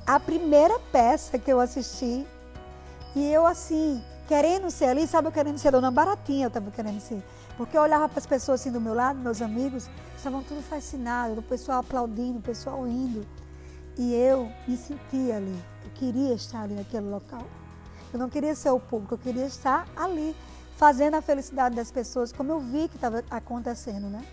a primeira peça que eu assisti, e eu assim, querendo ser ali, sabe, eu querendo ser Dona Baratinha, eu estava querendo ser. Porque eu olhava para as pessoas assim do meu lado, meus amigos, estavam tudo fascinados, o pessoal aplaudindo, o pessoal rindo. E eu me sentia ali, eu queria estar ali naquele local. Eu não queria ser o público, eu queria estar ali, fazendo a felicidade das pessoas, como eu vi que estava acontecendo, né?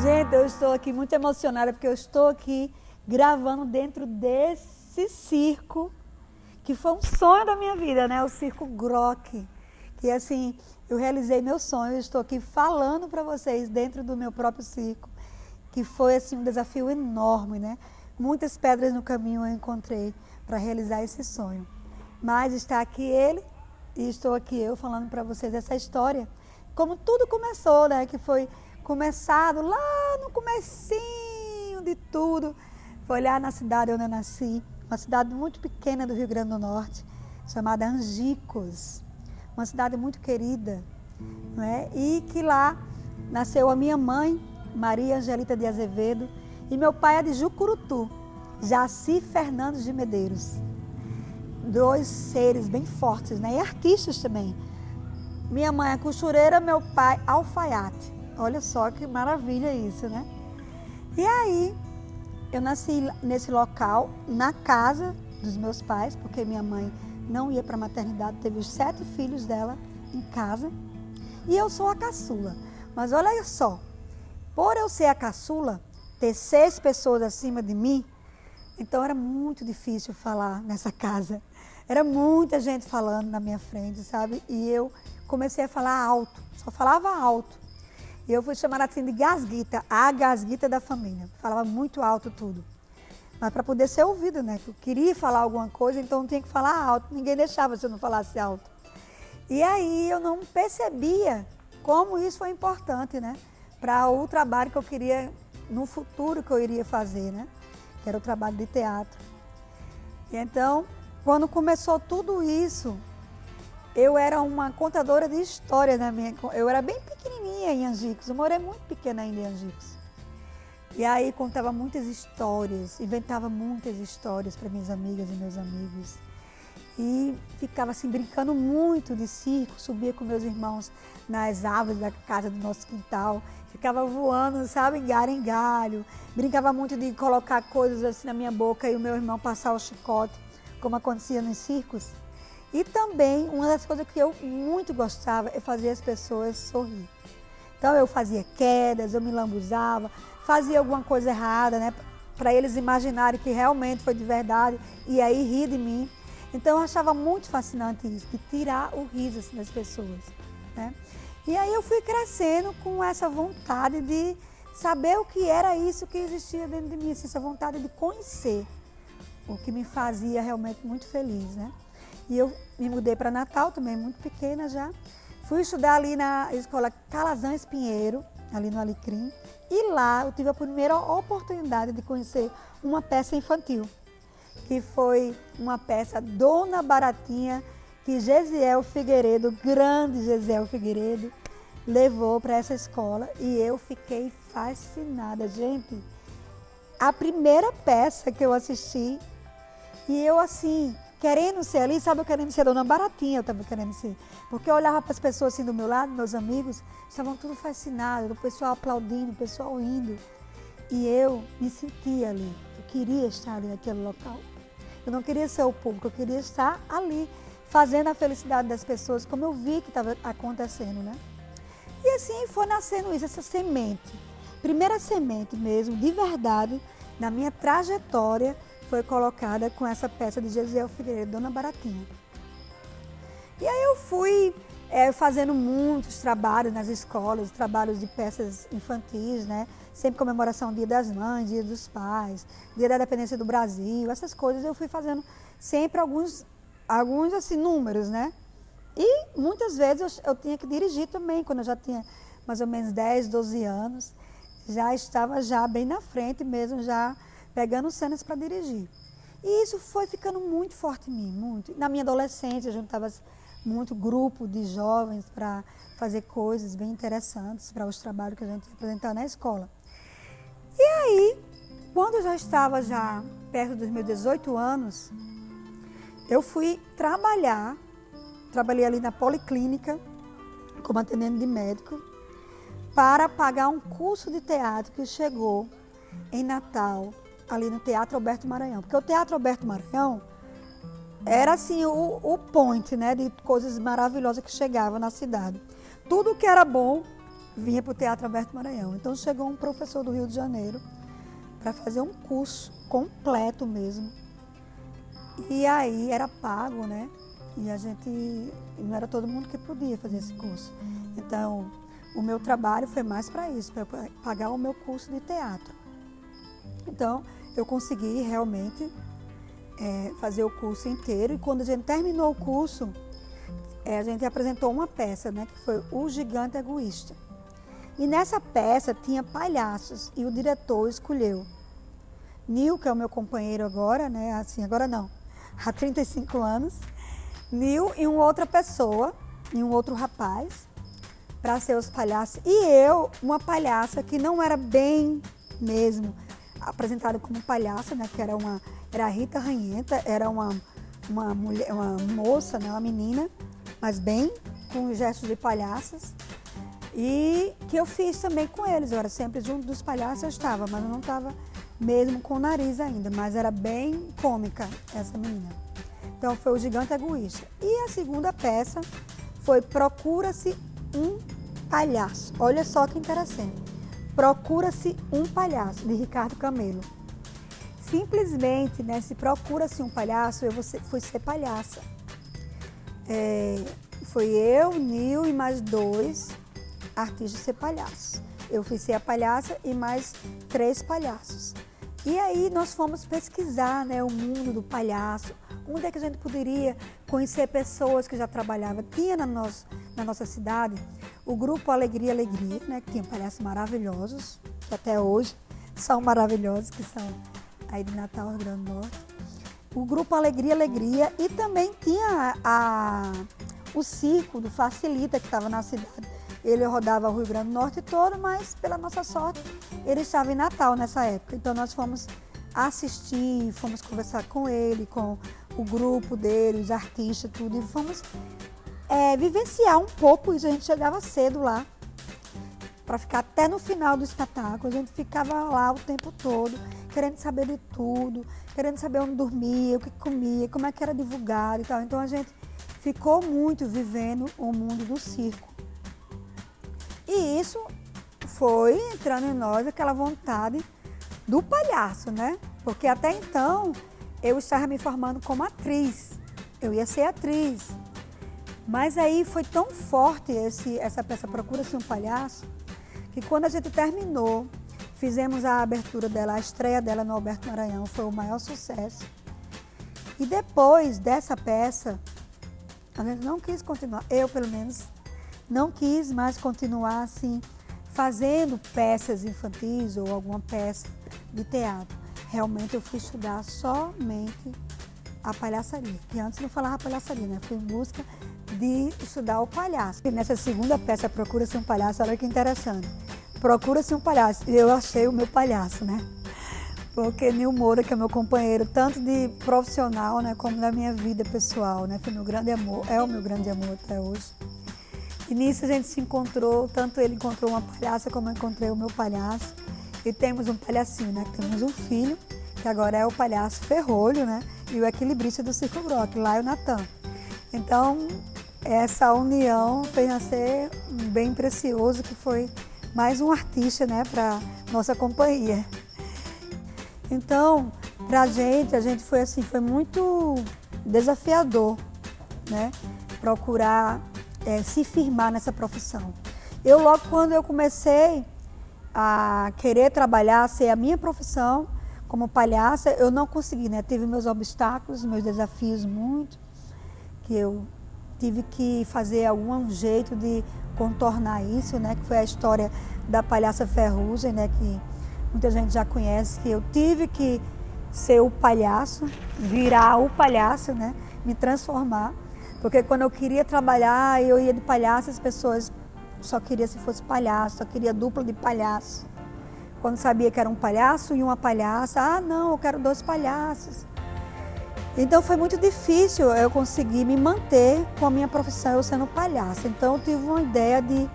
Gente, eu estou aqui muito emocionada, porque eu estou aqui gravando dentro desse circo, que foi um sonho da minha vida, né? O Circo Grock, que assim, eu realizei meu sonho, eu estou aqui falando para vocês dentro do meu próprio circo, que foi assim um desafio enorme, né? Muitas pedras no caminho eu encontrei para realizar esse sonho. Mas está aqui ele e estou aqui eu falando para vocês essa história, como tudo começou, né? Que foi começado lá no comecinho de tudo, foi lá na cidade onde eu nasci, uma cidade muito pequena do Rio Grande do Norte, chamada Angicos, uma cidade muito querida, não é? E que lá nasceu a minha mãe, Maria Angelita de Azevedo, e meu pai é de Jucurutu, Jaci Fernandes de Medeiros. Dois seres bem fortes, né? E artistas também. Minha mãe é costureira, meu pai alfaiate. Olha só que maravilha isso, né? E aí, eu nasci nesse local, na casa dos meus pais, porque minha mãe não ia para a maternidade, teve os 7 filhos dela em casa. E eu sou a caçula. Mas olha só, por eu ser a caçula, ter 6 pessoas acima de mim, então era muito difícil falar nessa casa. Era muita gente falando na minha frente, sabe? E eu comecei a falar alto, só falava alto. E eu fui chamada assim de gasguita, a gasguita da família. Falava muito alto tudo. Mas para poder ser ouvida, né? Eu queria falar alguma coisa, então eu tinha que falar alto. Ninguém deixava se eu não falasse alto. E aí eu não percebia como isso foi importante, né? Para o trabalho que eu queria, no futuro que eu iria fazer, né? Que era o trabalho de teatro. E então, quando começou tudo isso, eu era uma contadora de história na minha... Eu era bem pequenininha em Angicos, eu morei muito pequena ainda em Angicos. E aí contava muitas histórias, inventava muitas histórias para minhas amigas e meus amigos. E ficava assim brincando muito de circo, subia com meus irmãos nas árvores da casa do nosso quintal, ficava voando, sabe, galho em galho. Brincava muito de colocar coisas assim na minha boca e o meu irmão passar o chicote, como acontecia nos circos. E também, uma das coisas que eu muito gostava é fazer as pessoas sorrir. Então eu fazia quedas, eu me lambuzava, fazia alguma coisa errada, né? Para eles imaginarem que realmente foi de verdade e aí rir de mim. Então eu achava muito fascinante isso, de tirar o riso assim, das pessoas, né? E aí eu fui crescendo com essa vontade de saber o que era isso que existia dentro de mim, essa vontade de conhecer, o que me fazia realmente muito feliz, né? E eu me mudei para Natal também, muito pequena já. Fui estudar ali na escola Calazans Pinheiro, ali no Alecrim. E lá eu tive a primeira oportunidade de conhecer uma peça infantil, que foi uma peça Dona Baratinha, que Gesiel Figueiredo, grande Gesiel Figueiredo, levou para essa escola. E eu fiquei fascinada, gente. A primeira peça que eu assisti, e eu assim... querendo ser ali, sabe, eu querendo ser Dona Baratinha, eu estava querendo ser. Porque eu olhava para as pessoas assim do meu lado, meus amigos, estavam tudo fascinados, o pessoal aplaudindo, o pessoal rindo. E eu me sentia ali, eu queria estar ali naquele local. Eu não queria ser o público, eu queria estar ali, fazendo a felicidade das pessoas, como eu vi que estava acontecendo, né? E assim foi nascendo isso, essa semente. Primeira semente mesmo, de verdade, na minha trajetória, foi colocada com essa peça de Gesiel Figueiredo, Dona Baratinha. E aí eu fui fazendo muitos trabalhos nas escolas, trabalhos de peças infantis, né? Sempre comemoração Dia das Mães, Dia dos Pais, Dia da Independência do Brasil, essas coisas eu fui fazendo sempre alguns assim, números, né? E muitas vezes eu tinha que dirigir também, quando eu já tinha mais ou menos 10, 12 anos, já estava já bem na frente mesmo, já pegando cenas para dirigir. E isso foi ficando muito forte em mim, muito. Na minha adolescência, eu juntava muito grupo de jovens para fazer coisas bem interessantes para os trabalhos que a gente ia apresentar na escola. aí, quando eu já estava perto dos meus 18 anos, eu fui trabalhei ali na policlínica, como atendente de médico, para pagar um curso de teatro que chegou em Natal, ali no Teatro Alberto Maranhão. Porque o Teatro Alberto Maranhão era assim o point, né, de coisas maravilhosas que chegavam na cidade. Tudo que era bom vinha para o Teatro Alberto Maranhão. Então chegou um professor do Rio de Janeiro para fazer um curso completo mesmo. E aí era pago, né? E não era todo mundo que podia fazer esse curso. Então, o meu trabalho foi mais para isso, para pagar o meu curso de teatro. Então, eu consegui realmente fazer o curso inteiro. E quando a gente terminou o curso, a gente apresentou uma peça, né? Que foi O Gigante Egoísta. E nessa peça tinha palhaços e o diretor escolheu Nil, que é o meu companheiro agora, né? Assim, agora não, há 35 anos. Nil e uma outra pessoa, e um outro rapaz, para ser os palhaços. E eu, uma palhaça que não era bem mesmo apresentada como palhaça, né? Que era a Rita Ranhenta, era uma mulher, uma moça, né? Uma menina, mas bem com gestos de palhaças. E que eu fiz também com eles. Eu era sempre junto dos palhaços, eu estava, mas eu não estava mesmo com o nariz ainda, mas era bem cômica essa menina. Então foi O Gigante Egoísta. E a segunda peça foi Procura-se um Palhaço. Olha só que interessante. Procura-se um Palhaço, de Ricardo Camelo. Simplesmente, né, se procura-se um palhaço, eu fui ser palhaça. Foi eu, Nil e mais 2 artistas ser palhaços. Eu fui ser a palhaça e mais 3 palhaços. E aí nós fomos pesquisar, né, o mundo do palhaço, onde é que a gente poderia conhecer pessoas que já trabalhavam. Tinha na nossa cidade o grupo Alegria, Alegria, né, que tinha palhaços maravilhosos, que até hoje são maravilhosos, que são aí de Natal, Rio Grande do Norte. O grupo Alegria, Alegria, e também tinha o circo do Facilita, que estava na cidade. Ele rodava o Rio Grande do Norte todo, mas pela nossa sorte, ele estava em Natal nessa época. Então nós fomos assistir, fomos conversar com ele, com o grupo dele, os artistas, tudo, e fomos vivenciar um pouco isso. A gente chegava cedo lá, para ficar até no final do espetáculo. A gente ficava lá o tempo todo, querendo saber de tudo, querendo saber onde dormia, o que comia, como é que era divulgado e tal. Então a gente ficou muito vivendo o mundo do circo. E isso foi entrando em nós aquela vontade do palhaço, né? Porque até então eu estava me formando como atriz, eu ia ser atriz. Mas aí foi tão forte essa peça Procura-se um Palhaço, que quando a gente terminou, fizemos a abertura dela, a estreia dela no Alberto Maranhão, foi o maior sucesso. E depois dessa peça, a gente não quis continuar, eu pelo menos, não quis mais continuar assim, fazendo peças infantis ou alguma peça de teatro. Realmente eu fui estudar somente a palhaçaria, que antes não falava palhaçaria, né? Fui em busca de estudar o palhaço. E nessa segunda peça, Procura-se um Palhaço, olha que interessante. Procura-se um palhaço, e eu achei o meu palhaço, né? Porque Nil Moura, que é meu companheiro, tanto de profissional, né, como da minha vida pessoal, né? Foi meu grande amor, é o meu grande amor até hoje. E nisso a gente se encontrou, tanto ele encontrou uma palhaça como eu encontrei o meu palhaço. E temos um palhacinho, né? Temos um filho, que agora é o palhaço Ferrolho, né? E o equilibrista do Circo Grock, lá é o Natan. Então, essa união fez nascer um bem precioso, que foi mais um artista, né, para nossa companhia. Então, para a gente foi assim, foi muito desafiador, né? Procurar se firmar nessa profissão. Eu logo quando eu comecei a querer trabalhar, ser a minha profissão como palhaça, eu não consegui, né? Tive meus obstáculos, meus desafios muito, que eu tive que fazer algum jeito de contornar isso, né? Que foi a história da palhaça Ferrugem, né? Que muita gente já conhece, que eu tive que ser o palhaço, virar o palhaço, né? Me transformar. Porque quando eu queria trabalhar, eu ia de palhaço, as pessoas só queriam se fosse palhaço, só queria dupla de palhaço. quando sabia que era um palhaço e uma palhaça, ah, não, eu quero 2 palhaços. Então foi muito difícil eu conseguir me manter com a minha profissão, eu sendo palhaça. Então eu tive uma ideia de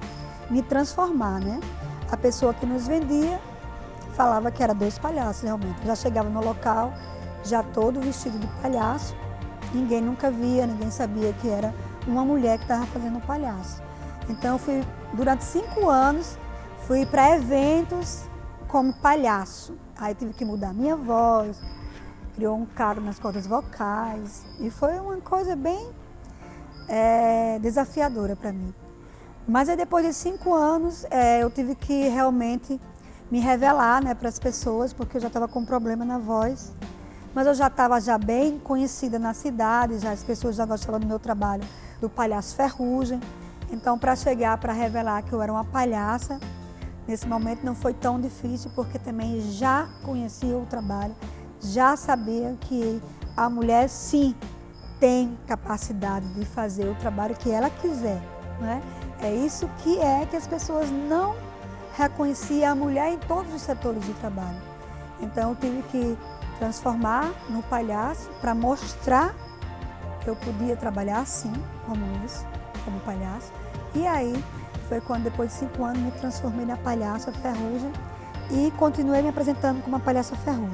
me transformar, né? A pessoa que nos vendia falava que era 2 palhaços, realmente. Eu já chegava no local, já todo vestido de palhaço. Ninguém nunca via, ninguém sabia que era uma mulher que estava fazendo palhaço. Então eu fui, durante 5 anos, fui para eventos como palhaço. Aí tive que mudar minha voz, criou um calo nas cordas vocais. E foi uma coisa bem desafiadora para mim. Mas aí depois de 5 anos, eu tive que realmente me revelar, né, para as pessoas, porque eu já estava com um problema na voz. Mas eu já estava bem conhecida na cidade, já as pessoas já gostavam do meu trabalho, do palhaço Ferrugem. Então, para chegar, para revelar que eu era uma palhaça, nesse momento não foi tão difícil, porque também já conhecia o trabalho, já sabia que a mulher, sim, tem capacidade de fazer o trabalho que ela quiser, né? É isso que as pessoas não reconheciam a mulher em todos os setores de trabalho. Então, eu tive que transformar no palhaço para mostrar que eu podia trabalhar assim, como isso, como palhaço. E aí foi quando, depois de 5 anos, me transformei na palhaça Ferrugem e continuei me apresentando como a palhaça Ferrugem.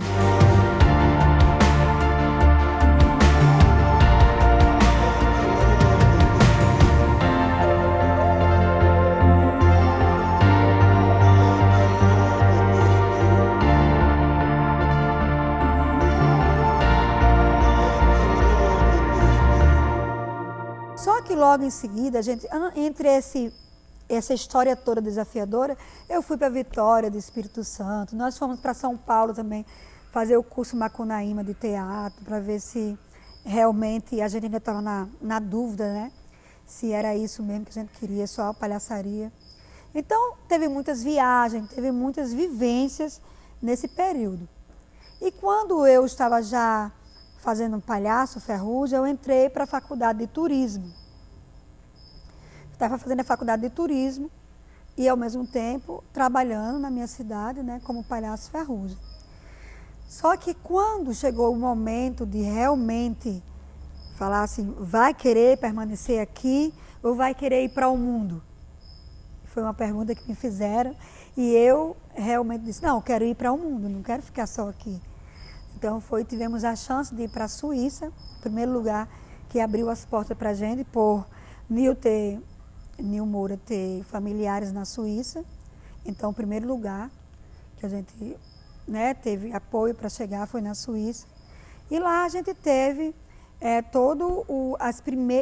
Só que logo em seguida, entre essa história toda desafiadora, eu fui para Vitória do Espírito Santo, nós fomos para São Paulo também fazer o curso Macunaíma de teatro, para ver se realmente a gente ainda estava na dúvida, né? Se era isso mesmo que a gente queria, só a palhaçaria. Então, teve muitas viagens, teve muitas vivências nesse período. E quando eu estava já fazendo um palhaço Ferrugem, eu entrei para a faculdade de turismo. Estava fazendo a faculdade de turismo e, ao mesmo tempo, trabalhando na minha cidade, né, como palhaço Ferrugem. Só que quando chegou o momento de realmente falar assim, vai querer permanecer aqui ou vai querer ir para o mundo? Foi uma pergunta que me fizeram e eu realmente disse, não, eu quero ir para o mundo, não quero ficar só aqui. Então tivemos a chance de ir para a Suíça, em primeiro lugar que abriu as portas para a gente, por Nil Moura ter familiares na Suíça. Então, o primeiro lugar que a gente, né, teve apoio para chegar foi na Suíça. E lá a gente teve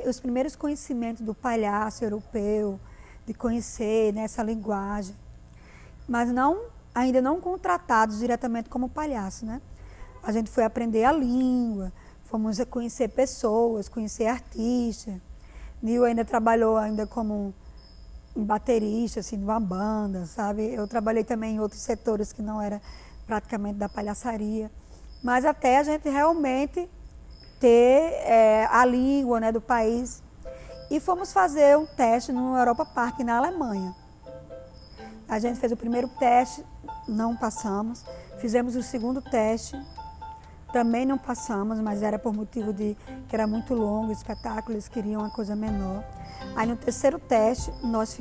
os primeiros conhecimentos do palhaço europeu, de conhecer, né, essa linguagem, mas ainda não contratados diretamente como palhaço, né? A gente foi aprender a língua, fomos a conhecer pessoas, conhecer artistas. Nil ainda trabalhou como baterista, assim, de uma banda, sabe? Eu trabalhei também em outros setores que não era praticamente da palhaçaria. Mas até a gente realmente ter a língua, né, do país. E fomos fazer um teste no Europa Park, na Alemanha. A gente fez o primeiro teste, não passamos. Fizemos o segundo teste, também não passamos, mas era por motivo que era muito longo o espetáculo, eles queriam uma coisa menor. Aí no terceiro teste, nós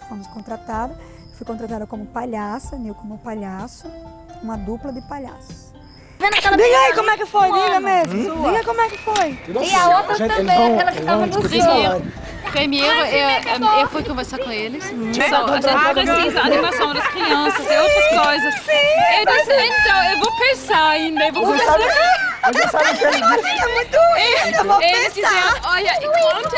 fomos contratados. Fui contratada como palhaça, Nil como palhaço, uma dupla de palhaços. Diga aí como é que foi, diga mesmo. Diga como é que foi. E a outra também, aquela que estava no sul. Primeiro, eu fui conversar com eles. A gente precisa animação das crianças e outras coisas. Eu disse, então, eu vou pensar ainda. Eu vou conversar. Você sabe que ele disse. É muito ruim, eu vou Eles diziam, olha, enquanto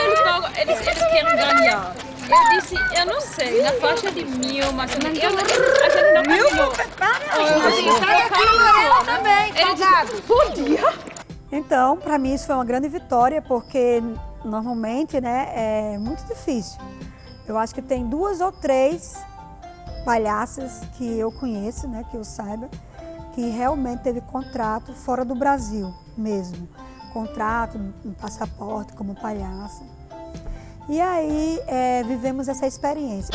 eles querem ganhar. Eu disse, eu não sei, na faixa de 1.000, mas a gente não combinou. Ele disse, Podia. Então, para mim isso foi uma grande vitória, porque normalmente, né, é muito difícil. Eu acho que tem 2 ou 3 palhaças que eu conheço, né, que eu saiba, que realmente teve contrato fora do Brasil mesmo. Contrato, um passaporte como palhaça. E aí vivemos essa experiência.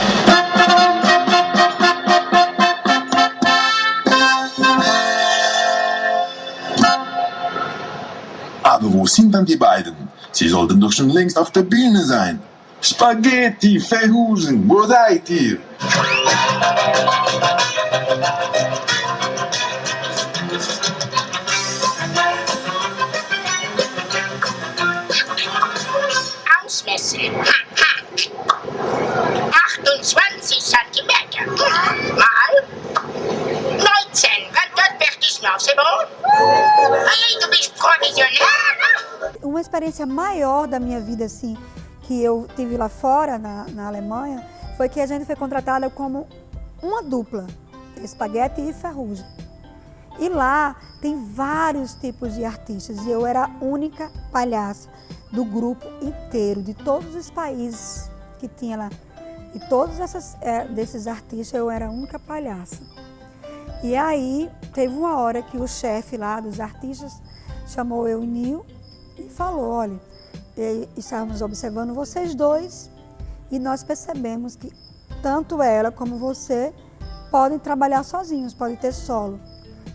wo sind dann die beiden? Sie sollten doch schon längst auf der Bühne sein. Spaghetti, Verhusen, wo seid ihr? Ausmessen. 28 Zentimeter. Mal 19. 24 versus 9, c'est bon? Aí, du bist profissional. Uma experiência maior da minha vida, assim, que eu tive lá fora, na Alemanha, foi que a gente foi contratada como uma dupla, Spaghetti e Ferrugem. E lá tem vários tipos de artistas, e eu era a única palhaça do grupo inteiro, de todos os países que tinha lá. E todos desses artistas eu era a única palhaça. E aí teve uma hora que o chefe lá dos artistas chamou eu e Nil e falou, olha, estávamos observando vocês dois e nós percebemos que tanto ela como você podem trabalhar sozinhos, podem ter solo,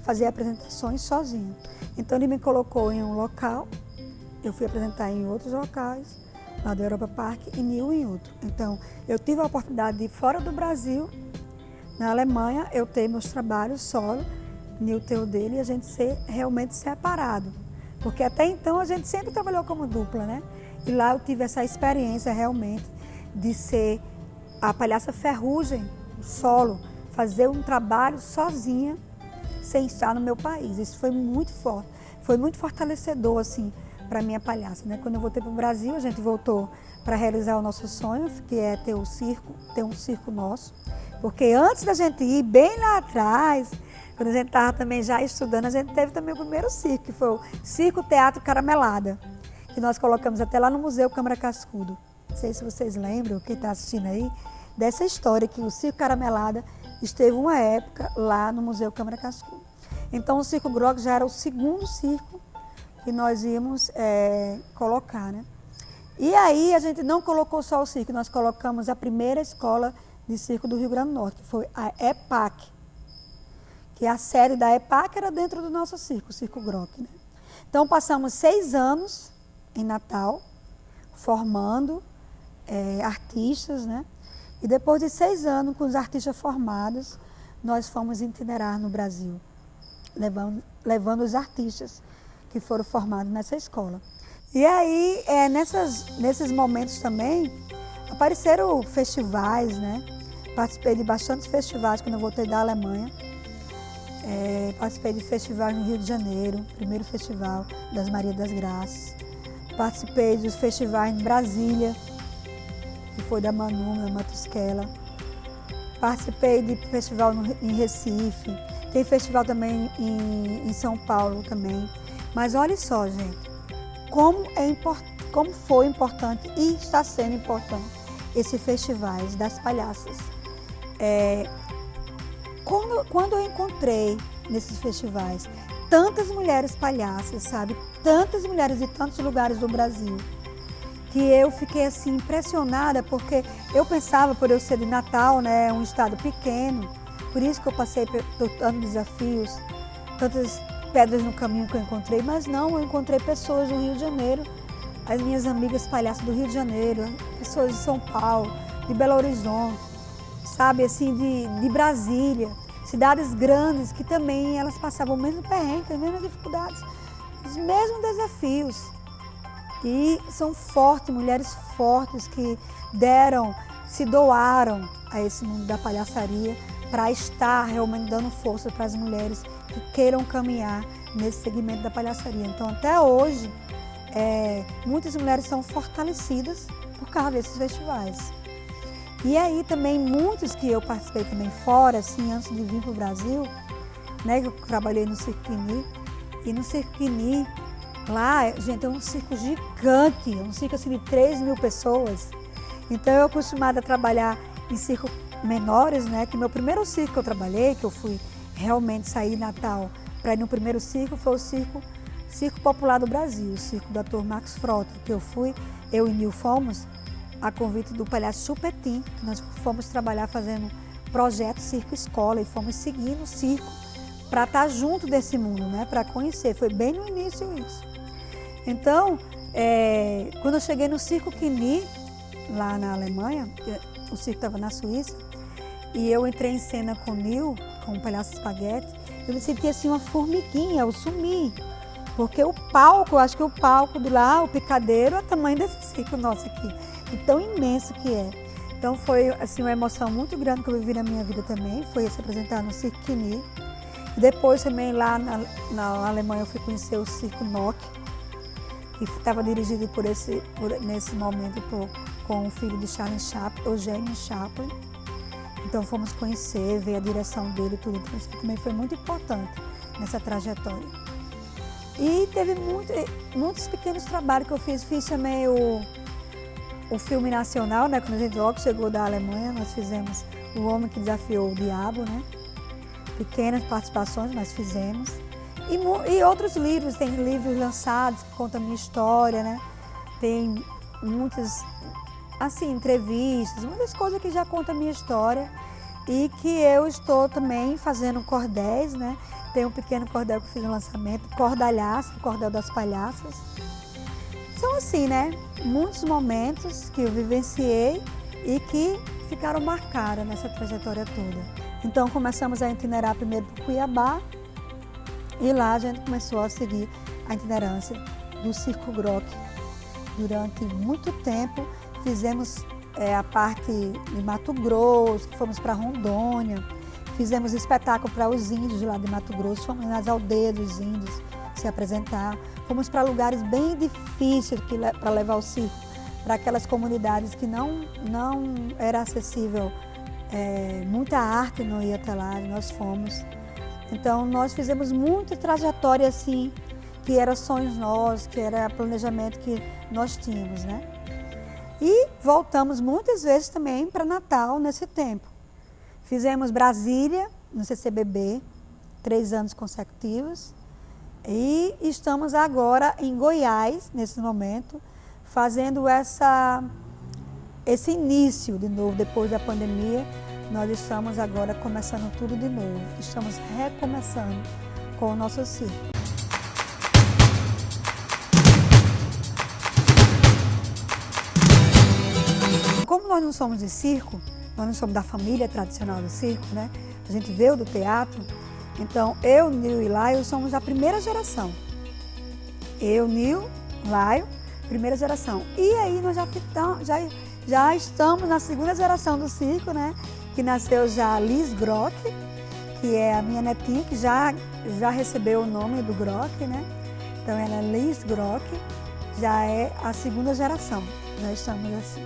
fazer apresentações sozinho. Então ele me colocou em um local, eu fui apresentar em outros locais, lá do Europa Park e Nil em outro. Então eu tive a oportunidade de ir fora do Brasil, na Alemanha, eu ter meus trabalhos solo, Nil ter o dele e a gente ser realmente separado. Porque até então a gente sempre trabalhou como dupla, né? E lá eu tive essa experiência realmente de ser a palhaça Ferrugem, solo, fazer um trabalho sozinha, sem estar no meu país. Isso foi muito forte, foi muito fortalecedor, assim, para minha palhaça, né? Quando eu voltei para o Brasil, a gente voltou para realizar o nosso sonho, que é ter um circo nosso. Porque antes da gente ir, bem lá atrás, quando a gente estava também já estudando, a gente teve também o primeiro circo, que foi o Circo Teatro Caramelada, que nós colocamos até lá no Museu Câmara Cascudo. Não sei se vocês lembram, quem está assistindo aí, dessa história que o Circo Caramelada esteve uma época lá no Museu Câmara Cascudo. Então o Circo Grock já era o segundo circo que nós íamos colocar, né? E aí a gente não colocou só o circo, nós colocamos a primeira escola de circo do Rio Grande do Norte, que foi a EPAC, que a sede da EPAC era dentro do nosso circo, o Circo Grock, né? Então passamos 6 anos em Natal, formando artistas, né? E depois de 6 anos, com os artistas formados, nós fomos itinerar no Brasil, levando os artistas que foram formados nessa escola. E aí, nesses momentos também, apareceram festivais, né? Participei de bastantes festivais quando eu voltei da Alemanha. Participei de festivais no Rio de Janeiro, primeiro festival das Maria das Graças. Participei dos festivais em Brasília, que foi da Manu, da Matusquela. Participei de festival em Recife. Tem festival também em São Paulo também. Mas olha só, gente, como foi importante e está sendo importante esses festivais das palhaças. Quando eu encontrei nesses festivais tantas mulheres palhaças, sabe? Tantas mulheres de tantos lugares do Brasil, que eu fiquei assim impressionada, porque eu pensava, por eu ser de Natal, né, um estado pequeno, por isso que eu passei por tantos desafios, tantas pedras no caminho que eu encontrei, mas não, eu encontrei pessoas do Rio de Janeiro, as minhas amigas palhaças do Rio de Janeiro, pessoas de São Paulo, de Belo Horizonte, sabe, assim, de Brasília, cidades grandes que também elas passavam o mesmo perrengue, as mesmas dificuldades, os mesmos desafios. E são fortes, mulheres fortes que se doaram a esse mundo da palhaçaria para estar realmente dando força para as mulheres que queiram caminhar nesse segmento da palhaçaria. Então, até hoje, muitas mulheres são fortalecidas por causa desses festivais. E aí também, muitos que eu participei também fora, assim, antes de vir para o Brasil, né, que eu trabalhei no Circo Quini, e no Circo Quini, lá, gente, é um circo gigante, um circo assim de 3.000 pessoas. Então eu acostumada a trabalhar em circo menores, né, que meu primeiro circo que eu trabalhei, que eu fui realmente sair de Natal para ir no primeiro circo, foi o Circo Popular do Brasil, o circo do ator Max Frota, que eu e Nil fomos, a convite do palhaço Chupetim, que nós fomos trabalhar fazendo projeto Circo Escola e fomos seguindo o circo para estar junto desse mundo, né, para conhecer. Foi bem no início isso. Então, quando eu cheguei no Circo Quini, lá na Alemanha, o circo estava na Suíça, e eu entrei em cena com o Nil, com o Palhaço Espaguete, eu me senti assim uma formiguinha, eu sumi. Porque o palco, eu acho que o palco de lá, o picadeiro, é o tamanho desse circo nosso aqui. E tão imenso que é. Então foi assim, uma emoção muito grande que eu vivi na minha vida também, foi se apresentar no Circo Quini. Depois também lá na Alemanha eu fui conhecer o Circo Nock, que estava dirigido nesse momento com o filho de Charlie Chaplin, Eugênio Chaplin. Então fomos conhecer, ver a direção dele e tudo. Então isso também foi muito importante nessa trajetória. E teve muitos pequenos trabalhos que eu fiz. Fiz também o filme nacional, né? Quando a gente logo chegou da Alemanha, nós fizemos O Homem que Desafiou o Diabo, né? Pequenas participações nós fizemos. E outros livros, tem livros lançados que contam a minha história, né? Tem muitas, assim, entrevistas, muitas coisas que já contam a minha história. E que eu estou também fazendo cordéis, né? Tem um pequeno cordel que eu fiz no lançamento, Cordalhaço, o Cordel das Palhaças. São assim, né? Muitos momentos que eu vivenciei e que ficaram marcados nessa trajetória toda. Então começamos a itinerar primeiro para Cuiabá e lá a gente começou a seguir a itinerância do Circo Grock. Durante muito tempo fizemos a parte de Mato Grosso, fomos para Rondônia, fizemos espetáculo para os índios de lá de Mato Grosso, fomos nas aldeias dos índios se apresentar, fomos para lugares bem difíceis para levar o circo, para aquelas comunidades que não era acessível, muita arte não ia até lá, nós fomos. Então nós fizemos muita trajetória assim, que era sonhos nossos, que era planejamento que nós tínhamos, né? E voltamos muitas vezes também para Natal nesse tempo. Fizemos Brasília, no CCBB, 3 anos consecutivos. E estamos agora em Goiás, nesse momento, fazendo esse início de novo, depois da pandemia. Nós estamos agora começando tudo de novo. Estamos recomeçando com o nosso circo. Como nós não somos de circo, nós não somos da família tradicional do circo, né? A gente veio do teatro, então eu, Nil e Laio somos a primeira geração. Eu, Nil, Laio, primeira geração. E aí nós já estamos na segunda geração do circo, né? Que nasceu já a Liz Grock, que é a minha netinha, que já recebeu o nome do Grock, né? Então ela é Liz Grock, já é a segunda geração, já estamos assim.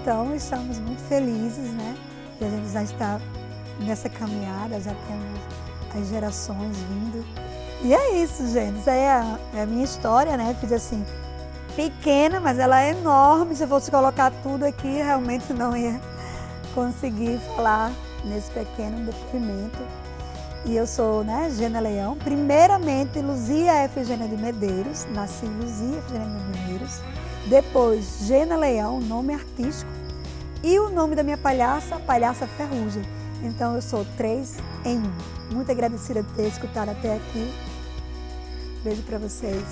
Então, estamos muito felizes, né? Que a gente já está nessa caminhada, já temos as gerações vindo. E é isso, gente. Isso aí é a minha história, né? Fiz assim, pequena, mas ela é enorme. Se eu fosse colocar tudo aqui, realmente não ia conseguir falar nesse pequeno depoimento. E eu sou, né, Gena Leão. Primeiramente, Luzia Efigênia de Medeiros. Nasci Luzia Efigênia de Medeiros. Depois, Gena Leão, nome artístico. E o nome da minha palhaça, Palhaça Ferrugem. Então, eu sou 3 em 1. Muito agradecida por ter escutado até aqui. Beijo para vocês.